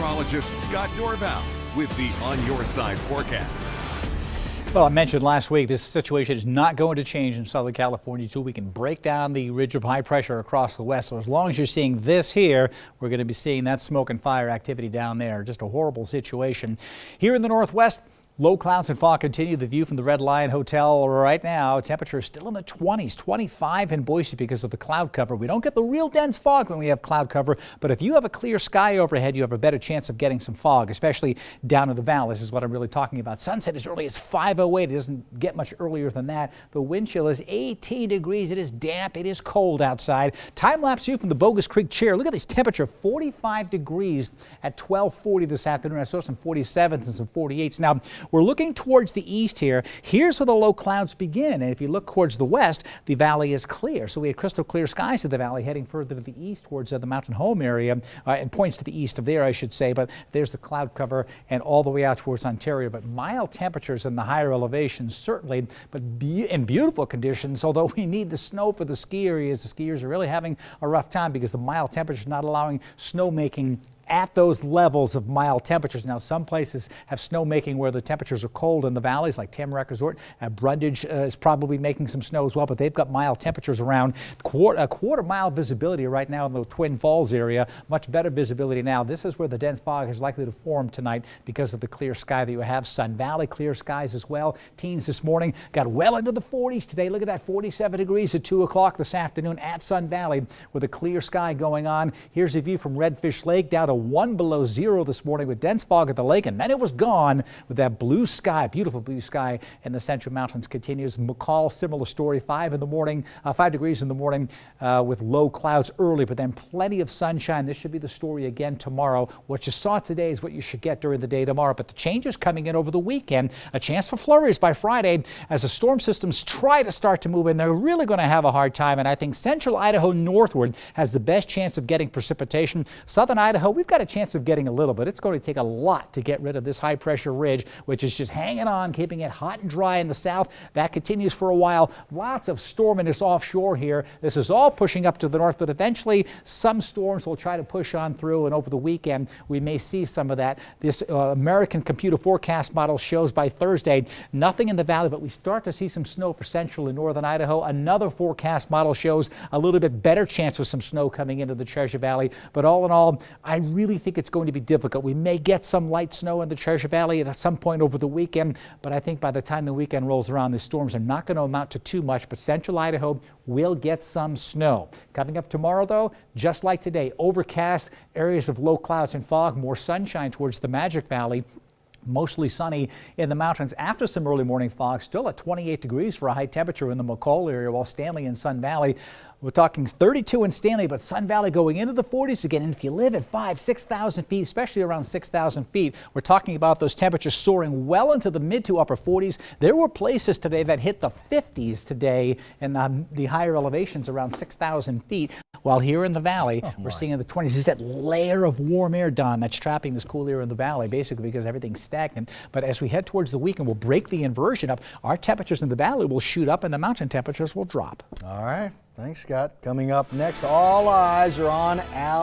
meteorologist Scott Dorval with the On Your Side forecast. Well, I mentioned last week this situation is not going to change in Southern California until we can break down the ridge of high pressure across the west. So as long as you're seeing this here, we're going to be seeing that smoke and fire activity down there. Just a horrible situation. Here in the northwest, low clouds and fog continue. The view from the Red Lion Hotel right now, temperature is still in the 20s, 25 in Boise because of the cloud cover. We don't get the real dense fog when we have cloud cover, but if you have a clear sky overhead, you have a better chance of getting some fog, especially down in the valley. This is what I'm really talking about. Sunset as early as 5:08. It doesn't get much earlier than that. The wind chill is 18 degrees. It is damp. It is cold outside. Time-lapse view from the Bogus Creek chair. Look at this temperature, 45 degrees at 12:40 this afternoon. I saw some 47s and some 48s. Now, we're looking towards the east here. Here's where the low clouds begin. And if you look towards the west, the valley is clear. So we had crystal clear skies to the valley heading further to the east towards the Mountain Home area. And points to the east of there, I should say. But there's the cloud cover and all the way out towards Ontario. But mild temperatures in the higher elevations, certainly. But in beautiful conditions, although we need the snow for the ski areas. The skiers are really having a rough time because the mild temperatures not allowing snowmaking at those levels of mild temperatures. Now, some places have snowmaking where the temperatures are cold in the valleys, like Tamarack Resort. Brundage is probably making some snow as well, but they've got mild temperatures around. A quarter mile visibility right now in the Twin Falls area. Much better visibility now. This is where the dense fog is likely to form tonight because of the clear sky that you have. Sun Valley, clear skies as well. Teens this morning got well into the 40s today. Look at that, 47 degrees at 2 o'clock this afternoon at Sun Valley with a clear sky going on. Here's a view from Redfish Lake down to 1 below zero this morning with dense fog at the lake, and then it was gone with that blue sky, beautiful blue sky in the Central Mountains continues. McCall, similar story, 5 degrees in the morning with low clouds early, but then plenty of sunshine. This should be the story again tomorrow. What you saw today is what you should get during the day tomorrow, but the changes coming in over the weekend. A chance for flurries by Friday as the storm systems try to start to move in. They're really going to have a hard time, and I think central Idaho northward has the best chance of getting precipitation. Southern Idaho, we've got a chance of getting a little, but it's going to take a lot to get rid of this high pressure ridge, which is just hanging on, keeping it hot and dry in the south. That continues for a while. Lots of storminess offshore here. This is all pushing up to the north, but eventually some storms will try to push on through, and over the weekend we may see some of that. This American computer forecast model shows by Thursday nothing in the valley, but we start to see some snow for central and northern Idaho. Another forecast model shows a little bit better chance of some snow coming into the Treasure Valley, but all in all, I really think it's going to be difficult. We may get some light snow in the Treasure Valley at some point over the weekend, but I think by the time the weekend rolls around, the storms are not going to amount to too much, but central Idaho will get some snow. Coming up tomorrow, though, just like today, overcast, areas of low clouds and fog, more sunshine towards the Magic Valley. Mostly sunny in the mountains after some early morning fog, still at 28 degrees for a high temperature in the McCall area, while Stanley and Sun Valley, we're talking 32 in Stanley, but Sun Valley going into the 40s again. And if you live at 6,000 feet, especially around 6,000 feet, we're talking about those temperatures soaring well into the mid to upper 40s. There were places today that hit the 50s today in the higher elevations around 6,000 feet. While here in the valley, we're seeing in the 20s. Is that layer of warm air, Don, that's trapping this cool air in the valley, basically because everything's stagnant. But as we head towards the weekend, we'll break the inversion up. Our temperatures in the valley will shoot up and the mountain temperatures will drop. All right. Thanks, Scott. Coming up next, all eyes are on Al.